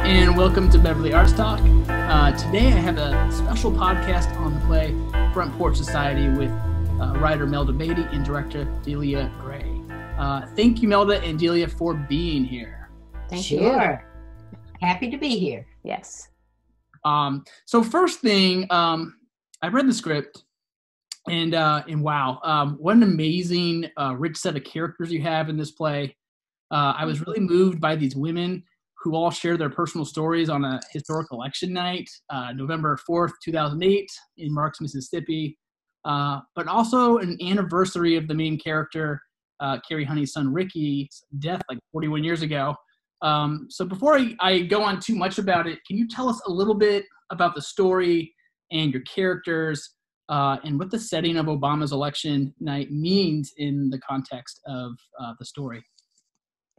and welcome to Beverly Arts Talk. Today I have a special podcast on the play Porch Society with writer Melda Beaty and director Delia Gray. Thank you, Melda and Delia, for being here. Thank you. Happy to be here. Yes. So first thing, I read the script and wow, what an amazing, rich set of characters you have in this play. I was really moved by these women who all share their personal stories on a historic election night, November 4th, 2008 in Marks, Mississippi, but also an anniversary of the main character, Carrie Honey's son Ricky's death like 41 years ago. So before I go on too much about it, can you tell us a little bit about the story and your characters and what the setting of Obama's election night means in the context of the story?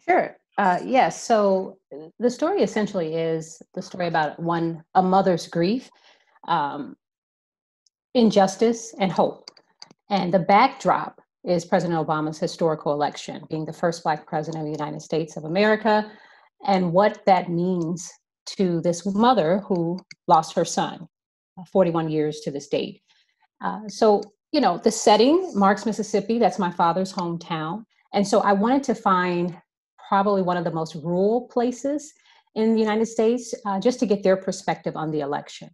Sure. Yes. So the story essentially is the story about a mother's grief, injustice, and hope. And the backdrop is President Obama's historical election, being the first Black president of the United States of America, and what that means to this mother who lost her son 41 years to this date. So, the setting, Marks, Mississippi, that's my father's hometown. And so I wanted to find probably one of the most rural places in the United States, just to get their perspective on the election.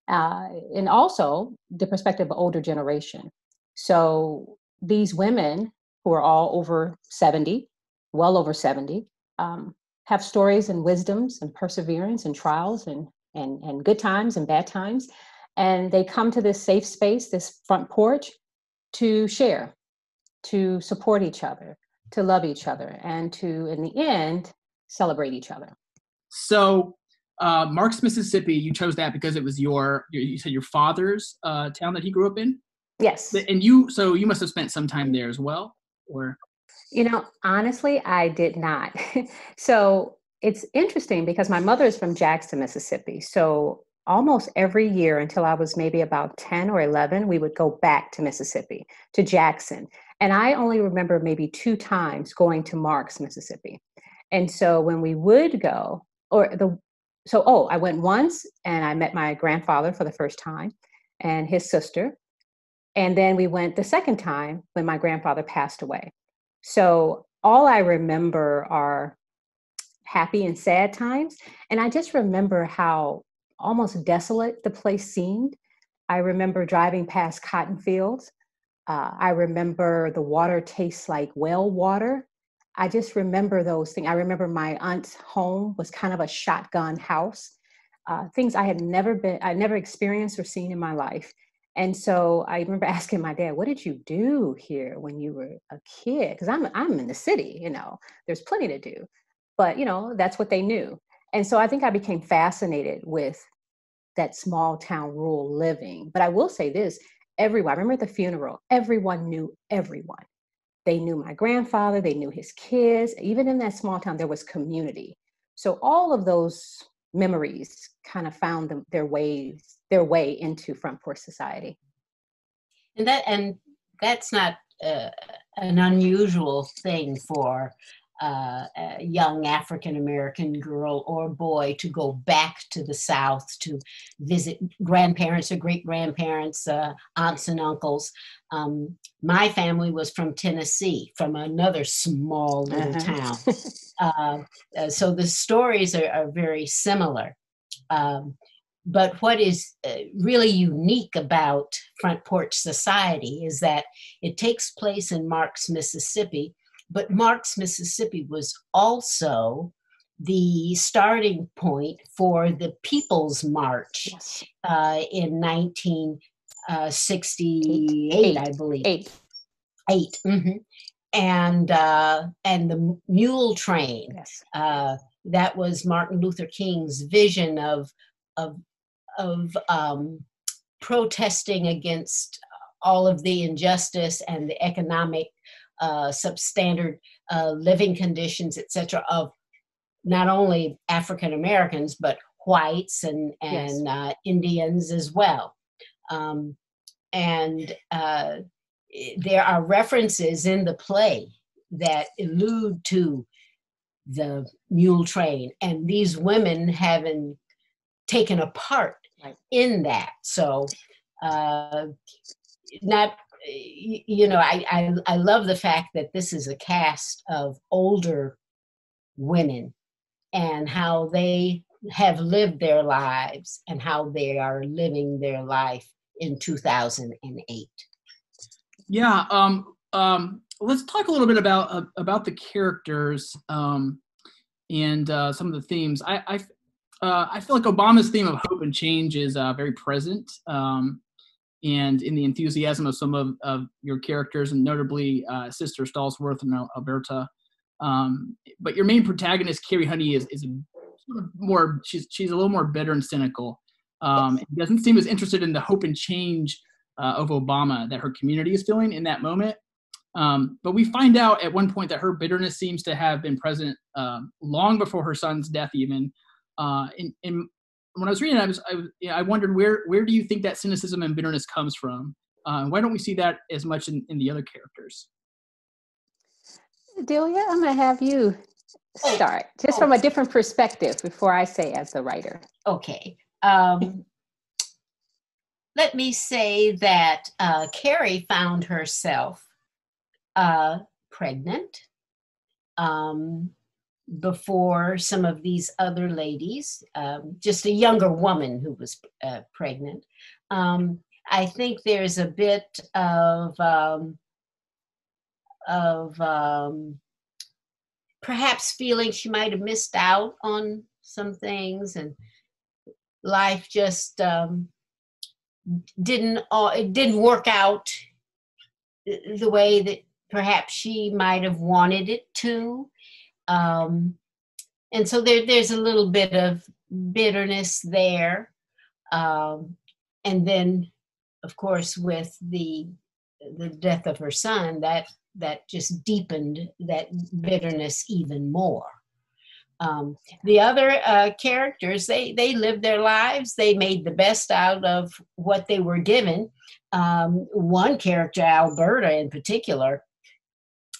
And also the perspective of older generation. So these women who are all over 70, well over 70, have stories and wisdoms and perseverance and trials and good times and bad times. And they come to this safe space, this front porch, to share, to support each other, to love each other, and to, in the end, celebrate each other. So Marks, Mississippi, you chose that because it was you said your father's town that he grew up in? Yes. And you must have spent some time there as well, or? Honestly, I did not. So it's interesting because my mother is from Jackson, Mississippi. So almost every year until I was maybe about 10 or 11, we would go back to Mississippi, to Jackson. And I only remember maybe 2 times going to Marks, Mississippi. And so when we would go, I went once and I met my grandfather for the first time and his sister. And then we went the second time when my grandfather passed away. So all I remember are happy and sad times. And I just remember how almost desolate the place seemed. I remember driving past cotton fields. I remember the water tastes like well water. I just remember those things. I remember my aunt's home was kind of a shotgun house, things I never experienced or seen in my life. And so I remember asking my dad, what did you do here when you were a kid? Because I'm in the city, there's plenty to do. But, that's what they knew. And so I think I became fascinated with that small town rural living. But I will say this, I remember at the funeral, everyone knew everyone. They knew my grandfather, they knew his kids. Even in that small town, there was community. So all of those memories kind of found their way into Front Porch Society. And that's not an unusual thing for a young African-American girl or boy to go back to the South to visit grandparents or great-grandparents, aunts and uncles. My family was from Tennessee, from another small little town. So the stories are very similar. But what is really unique about Front Porch Society is that it takes place in Marks, Mississippi. But Marks, Mississippi was also the starting point for the People's March in 1968, I believe. Eight. Mm-hmm. And the mule train. Yes. That was Martin Luther King's vision of protesting against all of the injustice and the economic substandard living conditions, et cetera, of not only African Americans, but whites and Indians as well. And there are references in the play that allude to the mule train, and these women having taken a part in that. So not, you know, I love the fact that this is a cast of older women and how they have lived their lives and how they are living their life in 2008. Yeah. Let's talk a little bit about the characters and some of the themes. I feel like Obama's theme of hope and change is very present, and in the enthusiasm of some of your characters, and notably Sister Stallsworth and Alberta. But your main protagonist, Carrie Honey, is sort of more. She's a little more bitter and cynical. And doesn't seem as interested in the hope and change of Obama that her community is feeling in that moment. But we find out at one point that her bitterness seems to have been present long before her son's death, even. And when I was reading it, I wondered where do you think that cynicism and bitterness comes from? Why don't we see that as much in the other characters? Delia, I'm going to have you start, just from a different perspective before I say as the writer. Okay. Let me say that Carrie found herself pregnant before some of these other ladies, just a younger woman who was pregnant. I think there's a bit of perhaps feeling she might have missed out on some things, and life just didn't work out the way that perhaps she might have wanted it to. And so there's a little bit of bitterness there. And then, of course, with the death of her son, that just deepened that bitterness even more. The other characters, they lived their lives. They made the best out of what they were given. One character, Alberta in particular,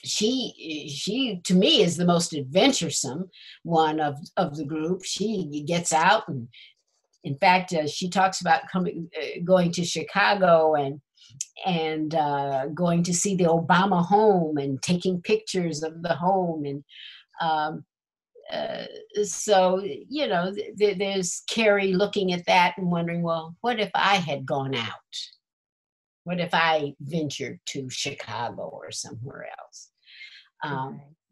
she to me is the most adventuresome one of the group. She gets out, and in fact, she talks about going to Chicago and going to see the Obama home and taking pictures of the home. And so, you know, there's Carrie looking at that and wondering, well, what if I had gone out? What if I ventured to Chicago or somewhere else?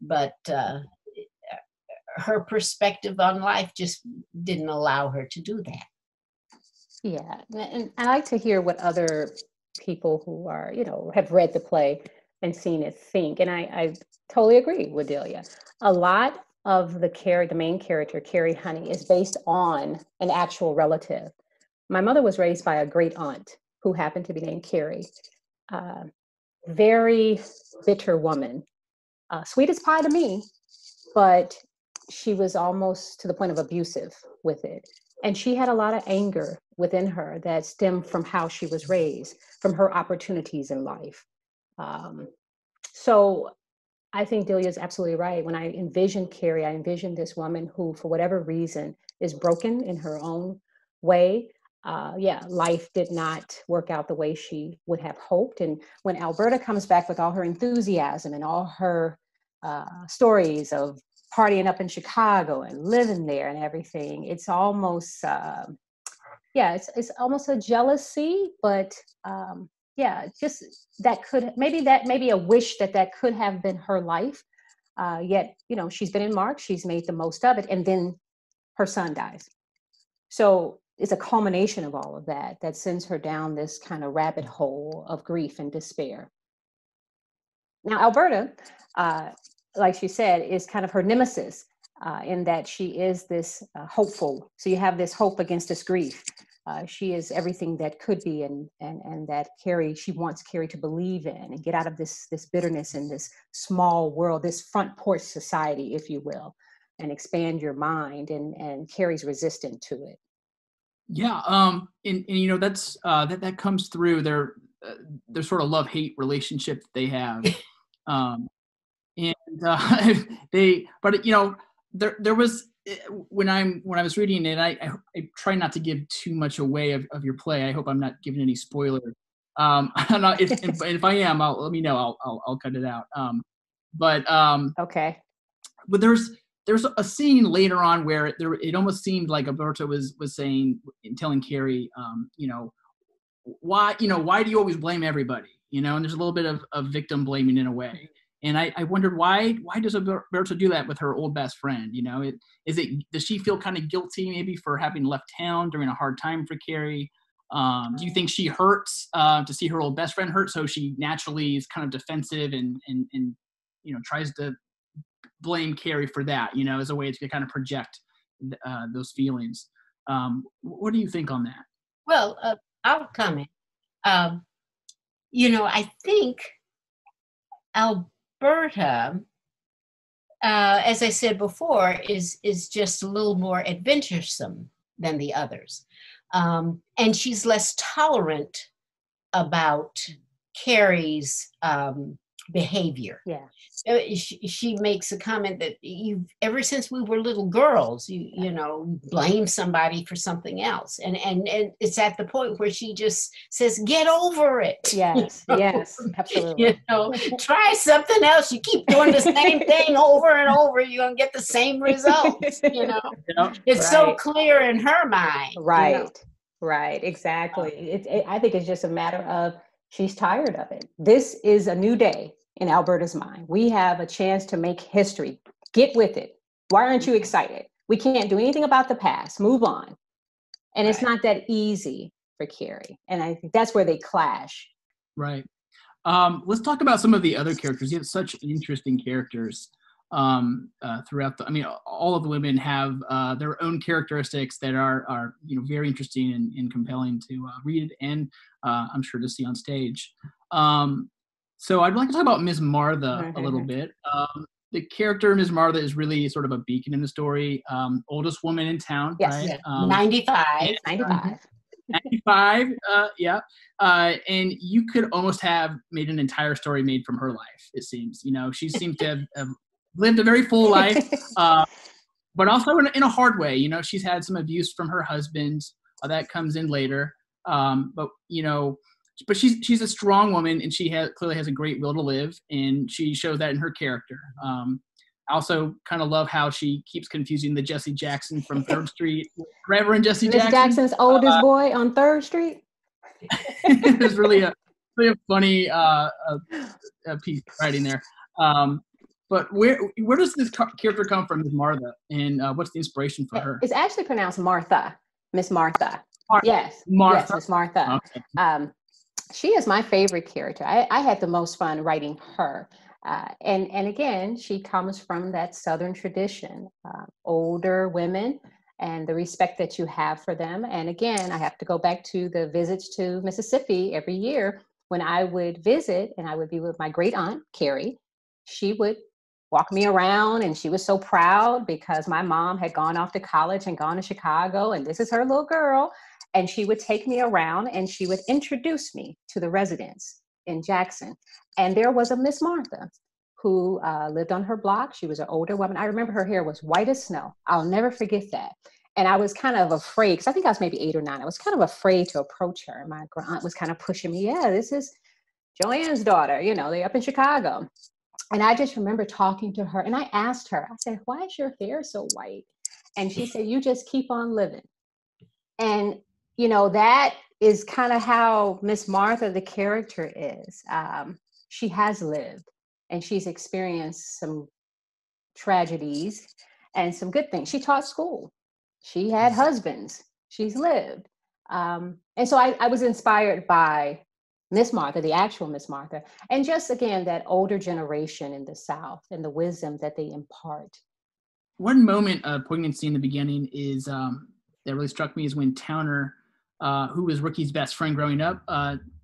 But her perspective on life just didn't allow her to do that. Yeah, and I like to hear what other people who are, you know, have read the play and seen it think. And I totally agree with Delia. A lot of the main character, Carrie Honey, is based on an actual relative. My mother was raised by a great aunt who happened to be named Carrie. Very bitter woman. Sweet as pie to me, but she was almost to the point of abusive with it. And she had a lot of anger within her that stemmed from how she was raised, from her opportunities in life. So I think Delia is absolutely right. When I envisioned Carrie, I envisioned this woman who, for whatever reason, is broken in her own way. Life did not work out the way she would have hoped. And when Alberta comes back with all her enthusiasm and all her stories of partying up in Chicago and living there and everything, it's almost, it's almost a jealousy, but just that maybe a wish that could have been her life. Yet, you know, she's been in March, she's made the most of it, and then her son dies. So it's a culmination of all of that sends her down this kind of rabbit hole of grief and despair. Now, Alberta, like she said, is kind of her nemesis in that she is this hopeful. So you have this hope against this grief. She is everything that could be, and that she wants Carrie to believe in and get out of this bitterness in this small world, this front porch society, if you will, and expand your mind. And Carrie's resistant to it. Yeah, and you know that's that comes through their sort of love-hate relationship that they have, but you know, there was when I was reading it, I try not to give too much away of your play. I hope I'm not giving any spoilers. I'm not, if I am, let me know. I'll cut it out. Okay. But there's a scene later on where it almost seemed like Alberto was saying, telling Carrie, why do you always blame everybody? And there's a little bit of victim blaming in a way. And I wondered why does Alberto do that with her old best friend? Does she feel kind of guilty maybe for having left town during a hard time for Carrie? Do you think she hurts to see her old best friend hurt, so she naturally is kind of defensive and tries to blame Carrie for that, as a way to kind of project those feelings? What do you think on that? Well, I'll comment. I think Alberta, as I said before, is just a little more adventuresome than the others. And she's less tolerant about Carrie's behavior. Yeah. She makes a comment that ever since we were little girls, you blame somebody for something else. And it's at the point where she just says, get over it. Yes, yes, absolutely. Try something else. You keep doing the same thing over and over, you're going to get the same results. It's so clear in her mind. Right, right, exactly. I think it's just a matter of she's tired of it. This is a new day in Alberta's mind. We have a chance to make history. Get with it. Why aren't you excited? We can't do anything about the past. Move on. And It's not that easy for Carrie. And I think that's where they clash. Right. Let's talk about some of the other characters. You have such interesting characters throughout all of the women have their own characteristics that are very interesting and compelling to read and I'm sure to see on stage. So I'd like to talk about Miss Martha a little bit. The character Miss Martha is really sort of a beacon in the story. Oldest woman in town, yes. right? 95. 95, yeah. And you could almost have made an entire story made from her life, it seems. She seems to have lived a very full life, but also in a hard way. She's had some abuse from her husband. That comes in later. But she's a strong woman, and she clearly has a great will to live, and she shows that in her character. I also kind of love how she keeps confusing the Jesse Jackson from 3rd Street, Reverend Jesse Jackson. Miss Jackson's oldest boy on 3rd Street. There's really a funny piece of writing there. But where does this character come from, Miss Martha, and what's the inspiration for her? It's actually pronounced Martha, Miss Martha. Yes, Martha. Yes, Miss Martha. Okay. She is my favorite character. I had the most fun writing her. And again, she comes from that Southern tradition, older women and the respect that you have for them. And again, I have to go back to the visits to Mississippi every year. When I would visit and I would be with my great aunt, Carrie, she would walk me around, and she was so proud because my mom had gone off to college and gone to Chicago, and this is her little girl. And she would take me around and she would introduce me to the residents in Jackson. And there was a Miss Martha who lived on her block. She was an older woman. I remember her hair was white as snow. I'll never forget that. And I was kind of afraid, because I think I was maybe 8 or 9. I was kind of afraid to approach her. My aunt was kind of pushing me. Yeah, this is Joanne's daughter. They're up in Chicago. And I just remember talking to her, and I asked her, I said, why is your hair so white? And she said, you just keep on living. And that is kind of how Miss Martha, the character, is. She has lived, and she's experienced some tragedies and some good things. She taught school. She had husbands. She's lived. And so I was inspired by Miss Martha, the actual Miss Martha, and just, again, that older generation in the South and the wisdom that they impart. One moment of poignancy in the beginning is that really struck me is when Towner, who was Ricky's best friend growing up,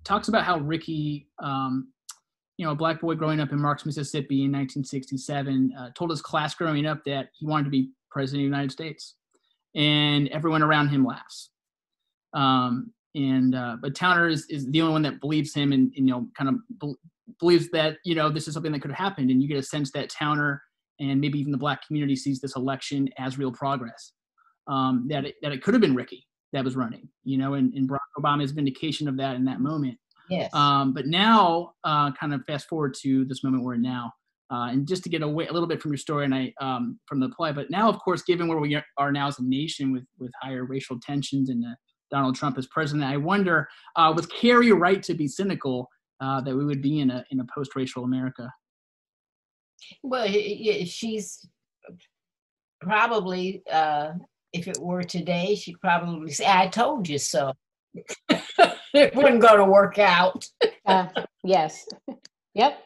talks about how Ricky, a black boy growing up in Marks, Mississippi in 1967, told his class growing up that he wanted to be president of the United States, and everyone around him laughs. But Towner is the only one that believes him and kind of believes that, this is something that could have happened. And you get a sense that Towner and maybe even the Black community sees this election as real progress. That it could have been Ricky that was running, and Barack Obama's vindication of that in that moment. Yes. But now, kind of fast forward to this moment we're in now, and just to get away a little bit from your story and from the play, but now, of course, given where we are now as a nation with higher racial tensions and Donald Trump as president, I wonder, was Carrie right to be cynical that we would be in a post-racial America? Well, she's probably, if it were today, she'd probably say, "I told you so." It wasn't going to work out. Yes. Yep.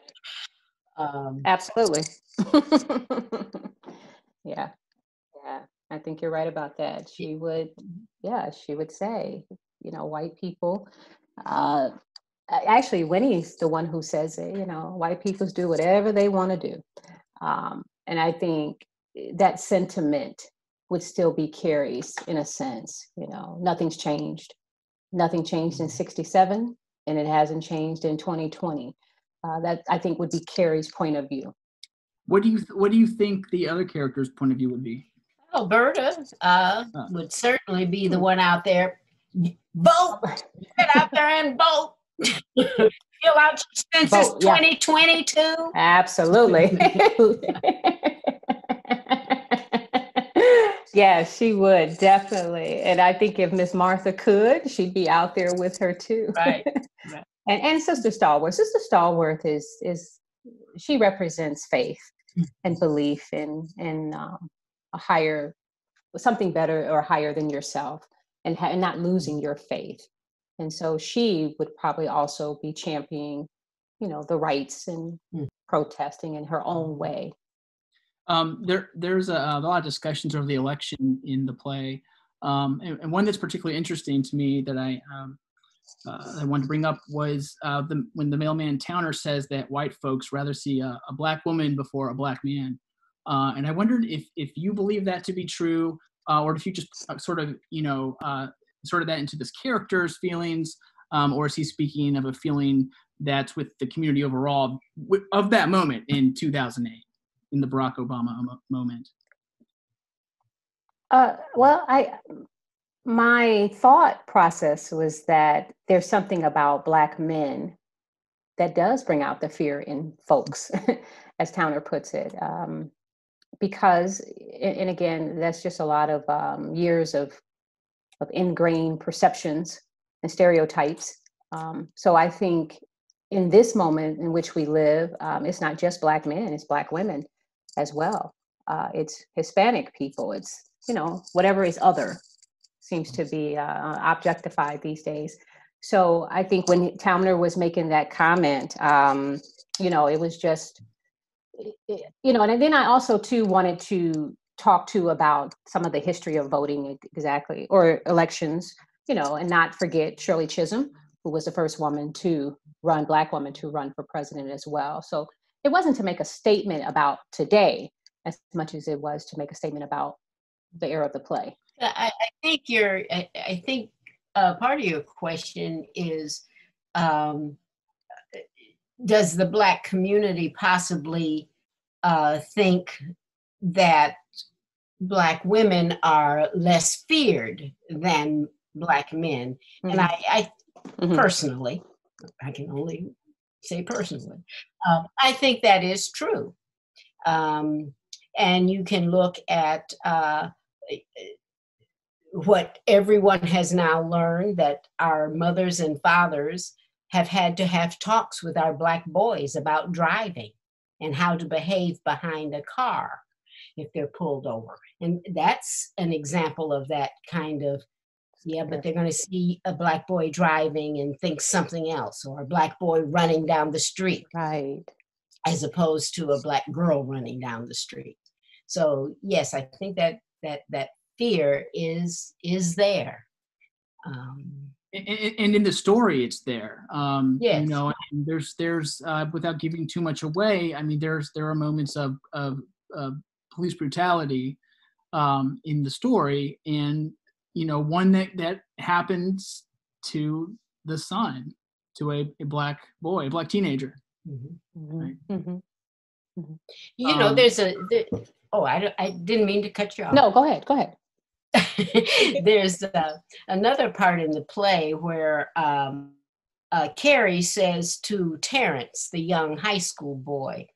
Absolutely. Yeah. I think you're right about that. She would say, white people, actually, Winnie's the one who says it, white people do whatever they want to do. And I think that sentiment would still be Carrie's in a sense. Nothing's changed. Nothing changed in 1967, and it hasn't changed in 2020. That, I think, would be Carrie's point of view. What do you think the other character's point of view would be? Alberta would certainly be the one out there. Vote! Get out there and vote! Fill out your census 2022. Absolutely. Yeah, she would, definitely. And I think if Miss Martha could, she'd be out there with her too. Right. And Sister Stallworth. Sister Stallworth is she represents faith and belief in a higher, something better or higher than yourself, and not losing your faith. And so she would probably also be championing, the rights and protesting in her own way. There's a lot of discussions over the election in the play, and one that's particularly interesting to me that I wanted to bring up was when the mailman Towner says that white folks rather see a Black woman before a Black man, and I wondered if you believe that to be true, or if you just sort of that into this character's feelings, or is he speaking of a feeling that's with the community overall of that moment in 2008? In the Barack Obama moment? Well, my thought process was that there's something about Black men that does bring out the fear in folks, as Towner puts it, because, and again, that's just a lot of years of ingrained perceptions and stereotypes. So I think in this moment in which we live, it's not just Black men, it's Black women as well. It's Hispanic people. It's, whatever is other seems to be objectified these days. So I think when Towner was making that comment, it was just, and then I also too wanted to talk about some of the history of voting exactly, or elections, and not forget Shirley Chisholm, who was the first Black woman to run for president as well. So it wasn't to make a statement about today as much as it was to make a statement about the era of the play. I think part of your question is, does the Black community possibly think that Black women are less feared than Black men? Mm-hmm. And I personally, I can only say personally, I think that is true. And you can look at what everyone has now learned, that our mothers and fathers have had to have talks with our Black boys about driving and how to behave behind a car if they're pulled over. And that's an example of that kind of, but they're going to see a Black boy driving and think something else, or a Black boy running down the street. Right. As opposed to a Black girl running down the street. So yes, I think that fear is there. And in the story, it's there. Yes. And there's without giving too much away, I mean, there are moments of police brutality in the story, and one that happens to the son, to a Black boy, a Black teenager. Mm-hmm. Right? Mm-hmm. You know, Um, I didn't mean to cut you off. No, go ahead. Go ahead. There's another part in the play where Carrie says to Terrence, the young high school boy,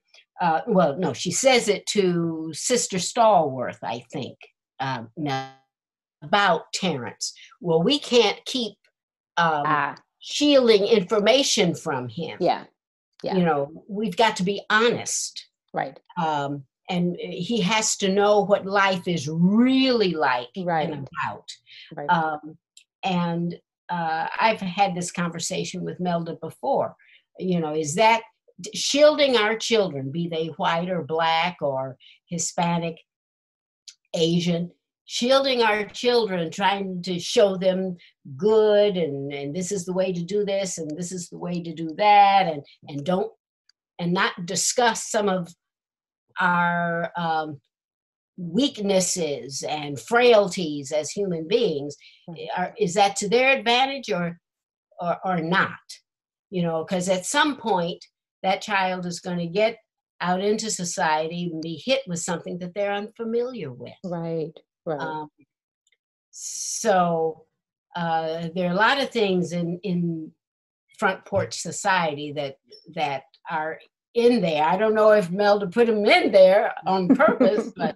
well, no, she says it to Sister Stallworth, I think, about Terrence. Well, we can't keep shielding information from him. Yeah. You know, we've got to be honest. Right. And he has to know what life is really like and about. Right. And I've had this conversation with Melda before. You know, is that shielding our children, be they white or black or Hispanic, Asian, shielding our children, trying to show them good and this is the way to do this and this is the way to do that and not discuss some of our weaknesses and frailties as human beings. Is that to their advantage or not? You know, because at some point that child is going to get out into society and be hit with something that they're unfamiliar with. Right. So there are a lot of things in Front Porch Society that are in there. I don't know if Melda put them in there on purpose, but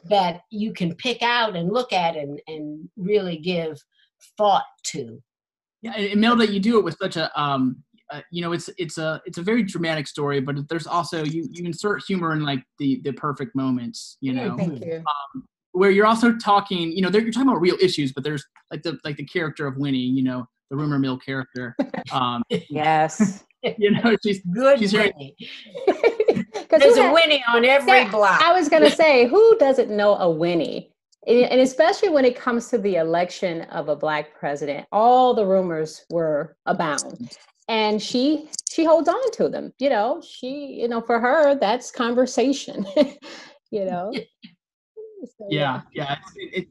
that you can pick out and look at and really give thought to. Yeah, and Melda, you do it with such a you know, it's a very dramatic story, but there's also you insert humor in like the perfect moments, you know. Thank you. Where you're also talking, you know, you're talking about real issues, but there's like the character of Winnie, you know, the rumor mill character. Yes. You know, she's Winnie. There's a Winnie on every block. I was going to say, who doesn't know a Winnie? And especially when it comes to the election of a Black president, all the rumors were abound. And she holds on to them. You know, for her, that's conversation, you know. So, yeah.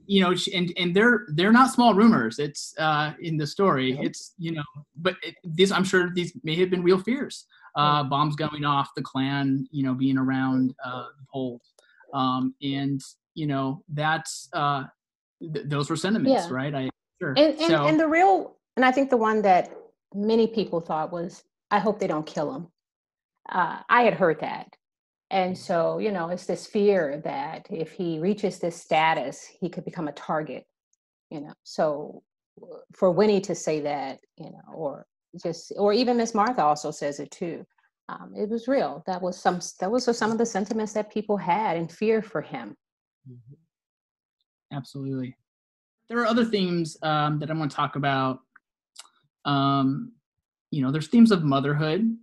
You know, and they're not small rumors. It's in the story. It's, you know, but I'm sure these may have been real fears. Bombs going off, the Klan, you know, being around the polls, and you know that's those were sentiments, right? And the real, and I think the one that many people thought was, I hope they don't kill him. I had heard that. And so, you know, it's this fear that if he reaches this status, he could become a target, you know. So for Winnie to say that, you know, or even Miss Martha also says it too. It was real. That was some of the sentiments that people had and fear for him. Absolutely. There are other themes that I want to talk about. You know, there's themes of motherhood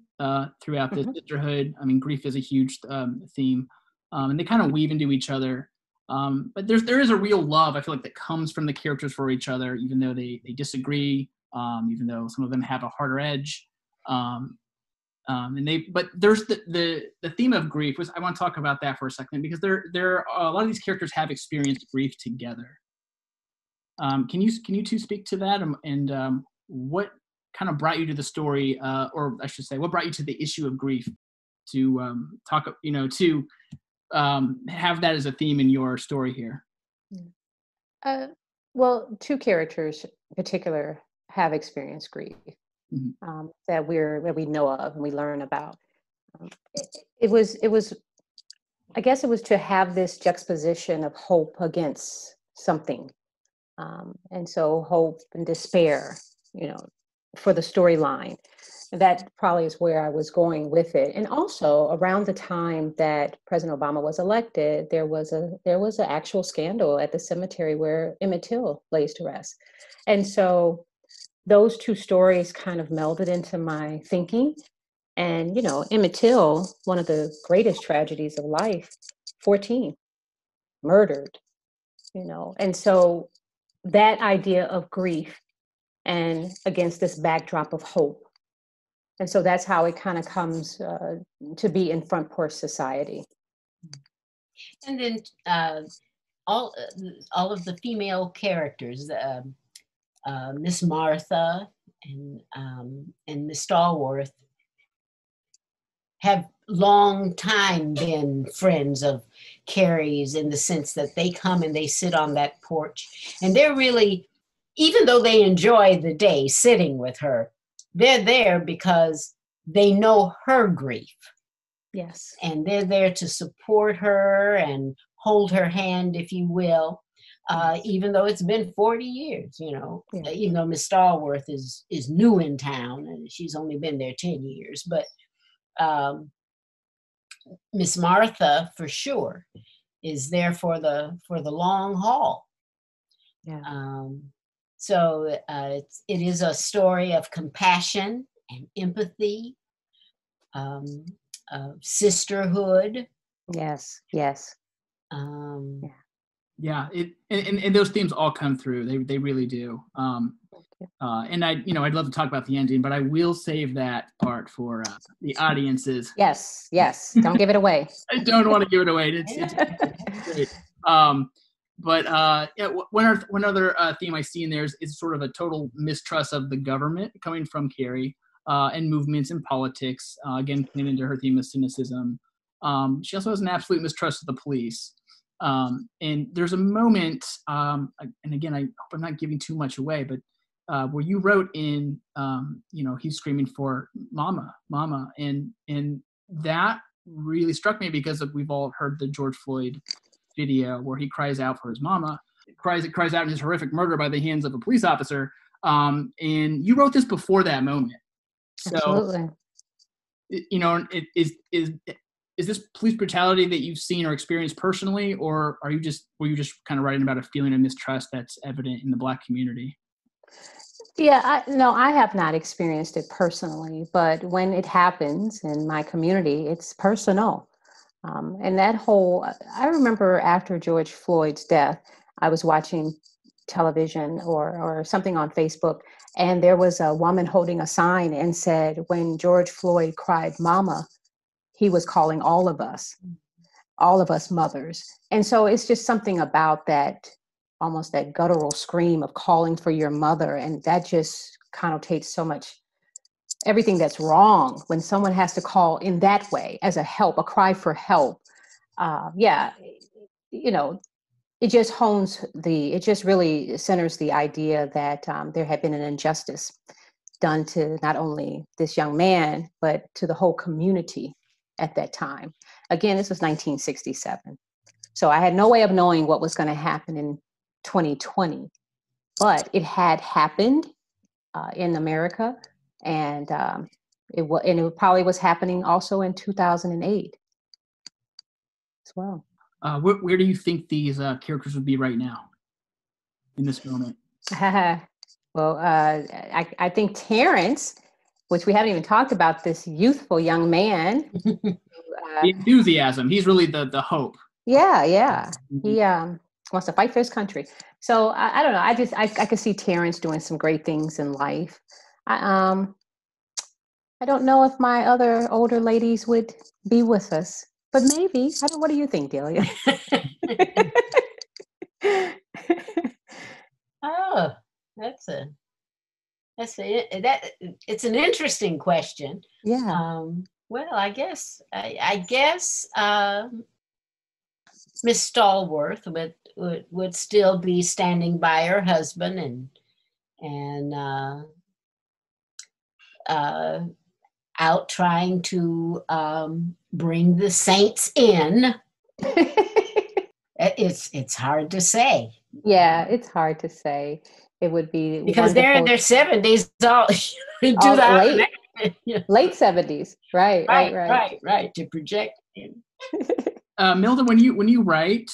throughout the sisterhood. I mean, grief is a huge theme, and they kind of weave into each other. But there is a real love, I feel like, that comes from the characters for each other, even though they disagree, even though some of them have a harder edge. But there's the theme of grief. I want to talk about that for a second, because there are a lot of these characters have experienced grief together. Can you two speak to that, and what kind of brought you to the story, or I should say, what brought you to the issue of grief to talk, you know, to have that as a theme in your story here? Well, two characters in particular have experienced grief that we know of and we learn about. It was, I guess it was to have this juxtaposition of hope against something. And so hope and despair, you know, for the storyline. That probably is where I was going with it. And also around the time that President Obama was elected, there was an actual scandal at the cemetery where Emmett Till lays to rest. And so those two stories kind of melded into my thinking. And, you know, Emmett Till, one of the greatest tragedies of life, 14, murdered, you know. And so that idea of grief and against this backdrop of hope. And so that's how it kind of comes to be in Front Porch Society. And then all of the female characters, Miss Martha and Miss Stallworth, have long time been friends of Carrie's, in the sense that they come and they sit on that porch, and they're really, even though they enjoy the day sitting with her, they're there because they know her grief. Yes. And they're there to support her and hold her hand, if you will. Even though it's been 40 years, even though Miss Stallworth is new in town and she's only been there 10 years, but Miss Martha, for sure, is there for the long haul. Yeah. So it is a story of compassion and empathy, sisterhood. Yes. Yeah, and those themes all come through. They really do. And I'd love to talk about the ending, but I will save that part for the audiences. Yes. Don't give it away. I don't want to give it away. It's great. One other theme I see in there is sort of a total mistrust of the government coming from Carrie, and movements in politics. Again, playing into her theme of cynicism. She also has an absolute mistrust of the police. And there's a moment, and again, I hope I'm not giving too much away, but where you wrote in, he's screaming for mama, and that really struck me because we've all heard the George Floyd video where he cries out for his mama, cries out in his horrific murder by the hands of a police officer. And you wrote this before that moment. So, absolutely. Is this police brutality that you've seen or experienced personally, or were you just kind of writing about a feeling of mistrust that's evident in the Black community? Yeah, I have not experienced it personally, but when it happens in my community, it's personal. And I remember after George Floyd's death, I was watching television or something on Facebook, and there was a woman holding a sign and said, when George Floyd cried mama, he was calling all of us mothers. And so it's just something about that, almost that guttural scream of calling for your mother. And that just connotates so much everything that's wrong when someone has to call in that way as a cry for help. It just really centers the idea that there had been an injustice done to not only this young man, but to the whole community at that time. Again, this was 1967. So I had no way of knowing what was going to happen in 2020, but it had happened in America, and it probably was happening also in 2008 as well. Where do you think these characters would be right now in this moment? Well, I think Terrence, which we haven't even talked about, this youthful young man. The enthusiasm. He's really the hope. Yeah. He wants to fight for his country. So I don't know. I could see Terrence doing some great things in life. I don't know if my other older ladies would be with us, but maybe. What do you think, Delia? Oh, it's an interesting question. Yeah. Well, I guess Miss Stallworth would still be standing by her husband and out trying to bring the saints in. It's hard to say. Yeah, it's hard to say. It would be because they're in their 70s, all late 70s, right, to project in. Melda, when you write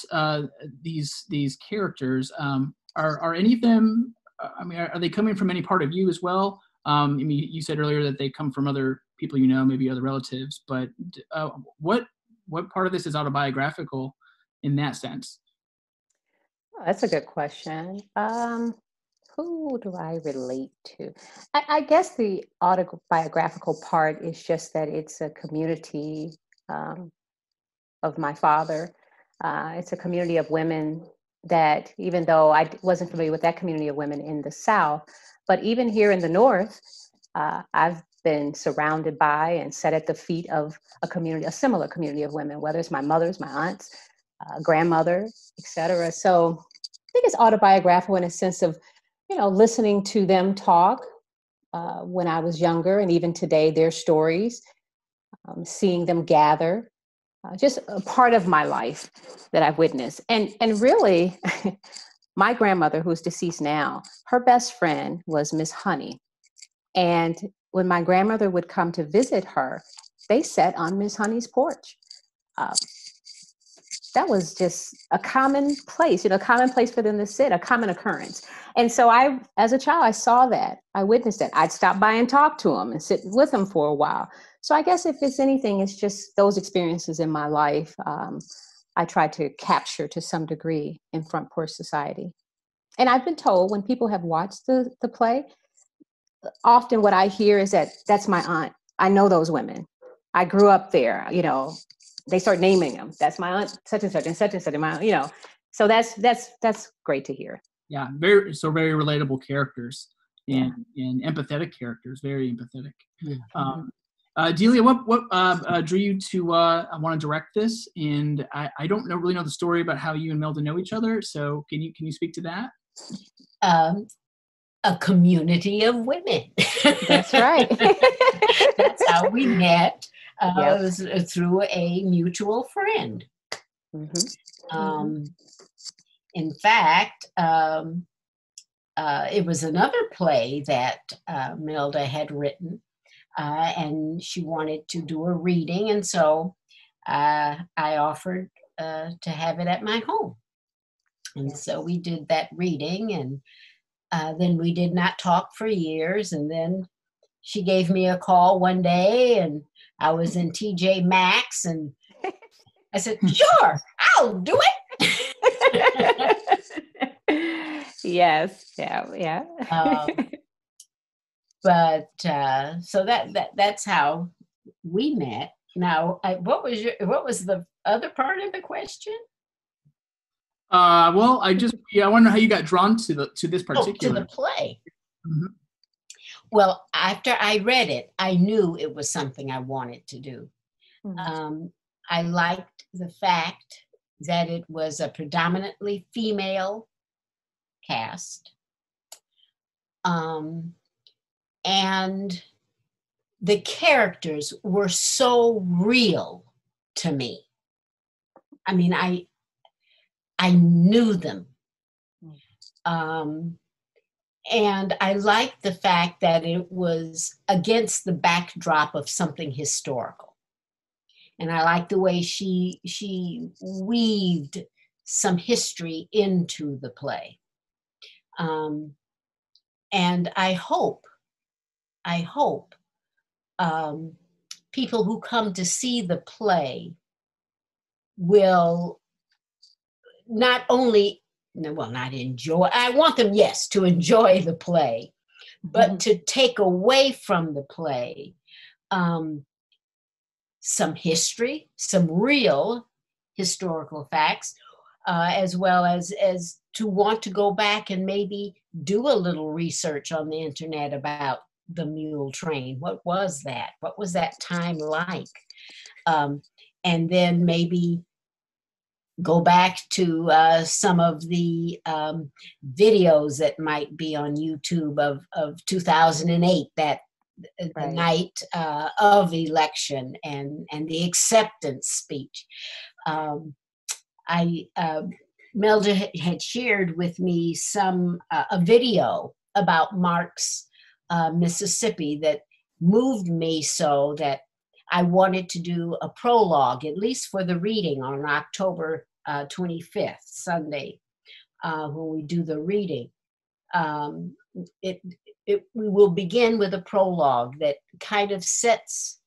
these characters, are any of them? Are they coming from any part of you as well? You said earlier that they come from other people, maybe other relatives. But what part of this is autobiographical in that sense? Oh, that's a good question. Who do I relate to? I guess the autobiographical part is just that it's a community of my father. It's a community of women that, even though I wasn't familiar with that community of women in the South, but even here in the North, I've been surrounded by and sat at the feet of a similar community of women, whether it's my mother's, my aunts, grandmother, etc. So I think it's autobiographical in a sense of, listening to them talk when I was younger, and even today, their stories, seeing them gather, just a part of my life that I've witnessed. And really, my grandmother, who's deceased now, her best friend was Miss Honey. And when my grandmother would come to visit her, they sat on Miss Honey's porch. That was just a common place, a common place for them to sit, a common occurrence. And so as a child, I saw that. I witnessed it. I'd stop by and talk to them and sit with them for a while. So I guess if it's anything, it's just those experiences in my life I try to capture to some degree in Front Porch Society. And I've been told when people have watched the play, often what I hear is that's my aunt. I know those women. I grew up there, they start naming them. That's my aunt, such and such and such and such, So that's great to hear. Yeah, very relatable characters and empathetic characters, very empathetic. Mm-hmm. Delia, what drew you to want to direct this? And I don't really know the story about how you and Melda know each other. So can you speak to that? A community of women. That's right. That's how we met. It was through a mutual friend. Mm-hmm. In fact, it was another play that Melda had written, and she wanted to do a reading, and so I offered to have it at my home. And so we did that reading, and then we did not talk for years, and then she gave me a call one day, and I was in TJ Maxx, and I said, sure, I'll do it. Yes, yeah. But so that's how we met. Now, what was the other part of the question? Well, I want to know how you got drawn to this particular to the play. Mm-hmm. Well, after I read it, I knew it was something I wanted to do. Mm-hmm. I liked the fact that it was a predominantly female cast. And the characters were so real to me. I mean, I knew them. And I liked the fact that it was against the backdrop of something historical. And I liked the way she weaved some history into the play. And I hope people who come to see the play will not only, not enjoy, I want them, yes, to enjoy the play, but to take away from the play some history, some real historical facts, as well as to want to go back and maybe do a little research on the internet about the mule train. What was that? What was that time like? And then maybe go back to some of the videos that might be on YouTube of 2008, that the night of the election and the acceptance speech. Melda had shared with me a video about Marks, Mississippi, that moved me so that I wanted to do a prologue, at least for the reading on October 25th, Sunday, when we do the reading. We will begin with a prologue that kind of sets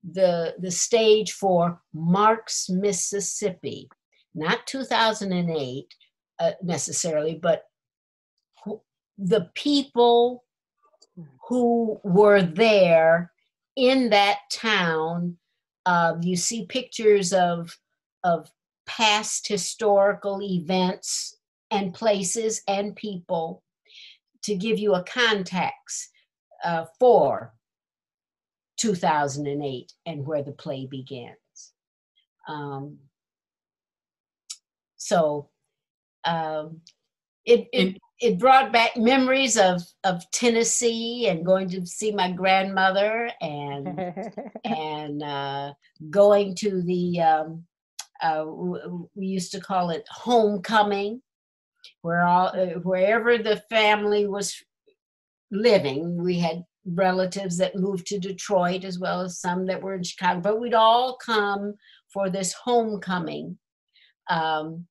the stage for Marks, Mississippi, not 2008 necessarily, but the people who were there in that town. You see pictures of past historical events and places and people to give you a context for 2008 and where the play begins. It brought back memories of Tennessee and going to see my grandmother and going to the we used to call it homecoming, wherever the family was living. We had relatives that moved to Detroit as well as some that were in Chicago, but we'd all come for this homecoming to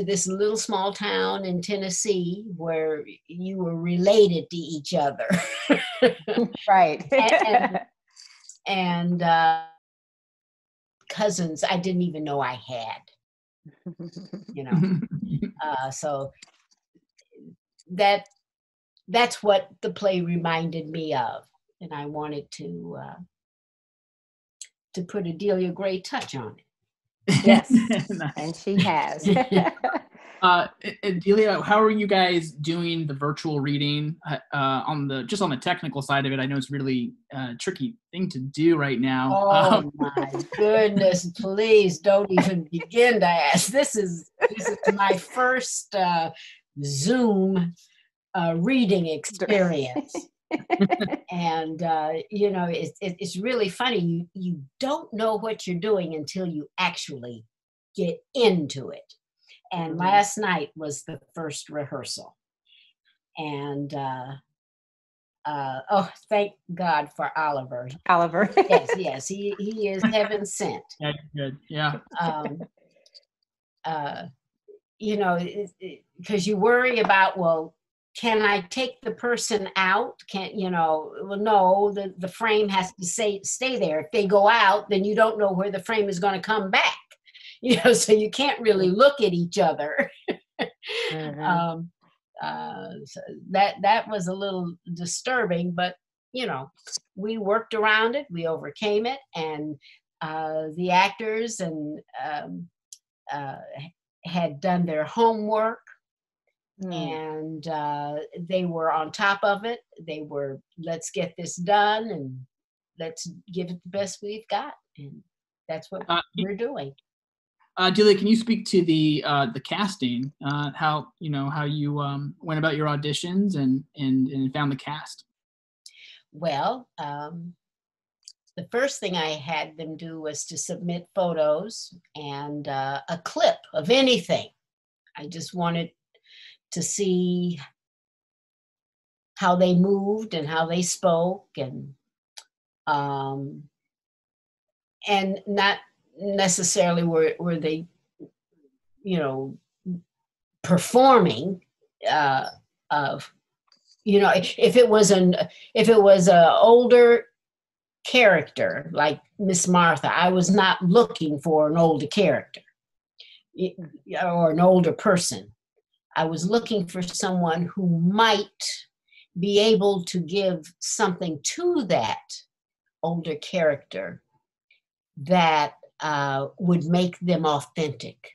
this little small town in Tennessee where you were related to each other. Right. and cousins I didn't even know I had, you know. So that's what the play reminded me of, and I wanted to put a Delia Gray touch on it. Yes, and she has. Delia, how are you guys doing the virtual reading on the technical side of it? I know it's really a tricky thing to do right now. Oh my goodness! Please don't even begin to ask. This is my first Zoom reading experience. And you know, it's really funny. You don't know what you're doing until you actually get into it. And last night was the first rehearsal, and oh, thank God for Oliver. Yes, he is heaven sent. Yeah, good. Yeah. You know, because you worry about, well, can I take the person out? Well, no, the frame has to stay there. If they go out, then you don't know where the frame is going to come back. You know, so you can't really look at each other. So that was a little disturbing, but you know, we worked around it, we overcame it, and the actors and had done their homework. And they were on top of it. They were, let's get this done and let's give it the best we've got. And that's what we're doing. Delia, can you speak to the casting? How you went about your auditions and found the cast? Well, the first thing I had them do was to submit photos and a clip of anything. I just wanted to see how they moved and how they spoke, and not necessarily were they, you know, performing. Of, you know, if it was a older character like Miss Martha, I was not looking for an older character or an older person. I was looking for someone who might be able to give something to that older character that would make them authentic.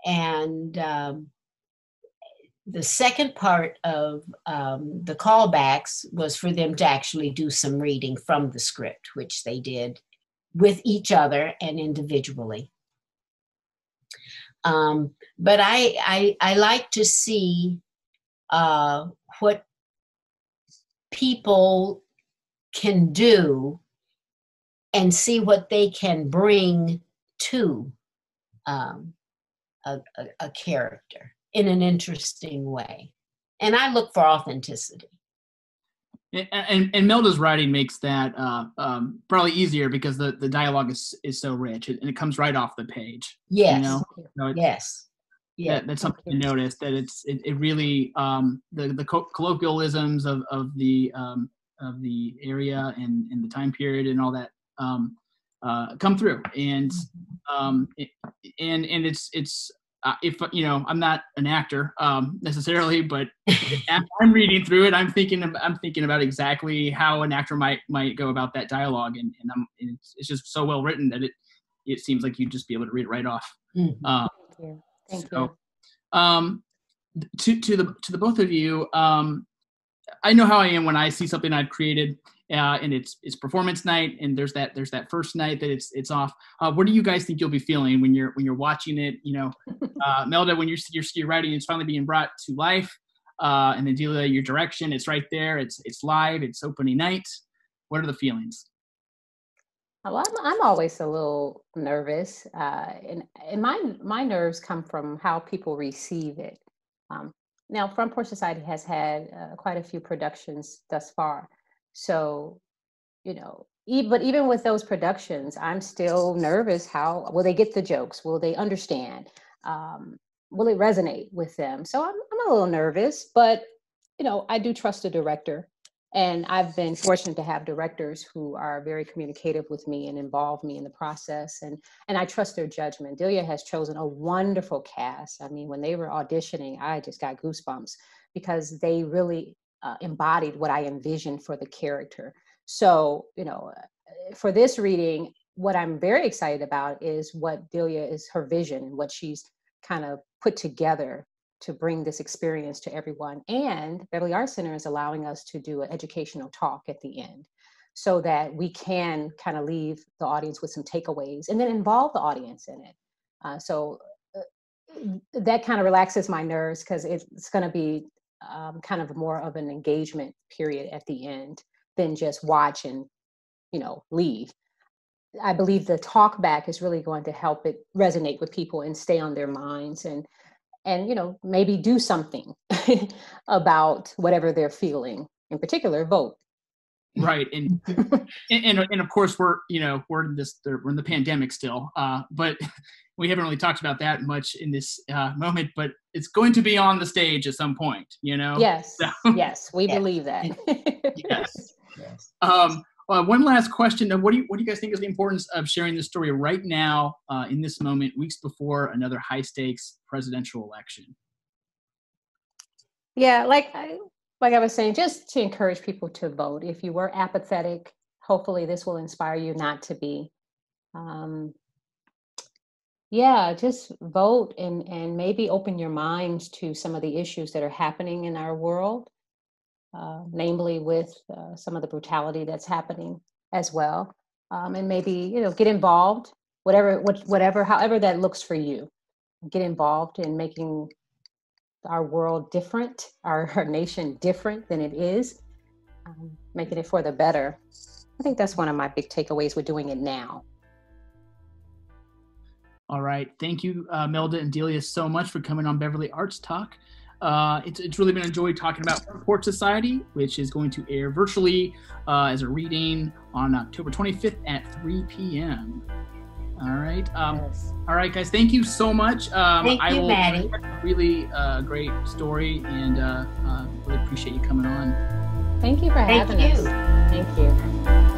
And the second part of the callbacks was for them to actually do some reading from the script, which they did with each other and individually. But I like to see what people can do and see what they can bring to a character in an interesting way. And I look for authenticity. And Melda's writing makes that probably easier because the dialogue is so rich and it comes right off the page. Yes. You know, yes. Yeah. That's something to notice, that it really the colloquialisms of the area and the time period and all that come through, and it's if you know, I'm not an actor necessarily, but after I'm reading through it, I'm thinking about exactly how an actor might go about that dialogue, and it's just so well written that it seems like you'd just be able to read it right off. Mm-hmm. Thank you. To the both of you, I know how I am when I see something I've created and it's performance night, and there's that first night that it's off. What do you guys think you'll be feeling when you're watching it? Melda, when you're writing, it's finally being brought to life, and then Delia, your direction, it's right there, it's live, it's opening night. What are the feelings? Well, I'm always a little nervous, and my nerves come from how people receive it. Now, From Porch Society has had quite a few productions thus far. So, but even with those productions, I'm still nervous. How will they get the jokes? Will they understand? Will it resonate with them? So I'm a little nervous, but, I do trust the director. And I've been fortunate to have directors who are very communicative with me and involve me in the process. And I trust their judgment. Delia has chosen a wonderful cast. I mean, when they were auditioning, I just got goosebumps because they really embodied what I envisioned for the character. So, for this reading, what I'm very excited about is what Delia is her vision, what she's kind of put together to bring this experience to everyone. And Beverly Arts Center is allowing us to do an educational talk at the end so that we can kind of leave the audience with some takeaways and then involve the audience in it. So that kind of relaxes my nerves because it's going to be kind of more of an engagement period at the end than just watch and, leave. I believe the talk back is really going to help it resonate with people and stay on their minds and maybe do something about whatever they're feeling. In particular, vote. Right, and of course we're in the pandemic still, but we haven't really talked about that much in this moment. But it's going to be on the stage at some point, Yes, so. Yes, we believe that. Yes. One last question: what do you guys think is the importance of sharing this story right now, in this moment, weeks before another high stakes presidential election? Yeah, like I was saying, just to encourage people to vote. If you were apathetic, hopefully this will inspire you not to be. Just vote and maybe open your minds to some of the issues that are happening in our world. Namely with some of the brutality that's happening as well. And maybe, get involved, however that looks for you. Get involved in making our world different, our nation different than it is, making it for the better. I think that's one of my big takeaways with doing it now. All right. Thank you, Melda and Delia, so much for coming on Beverly Arts Talk. It's really been a joy talking about Porch Society, which is going to air virtually as a reading on October 25th at 3 p.m. All right. Yes. All right, guys. Thank you so much. Thank you, Maddie. Really great story, and really appreciate you coming on. Thank you for having us. Thank you.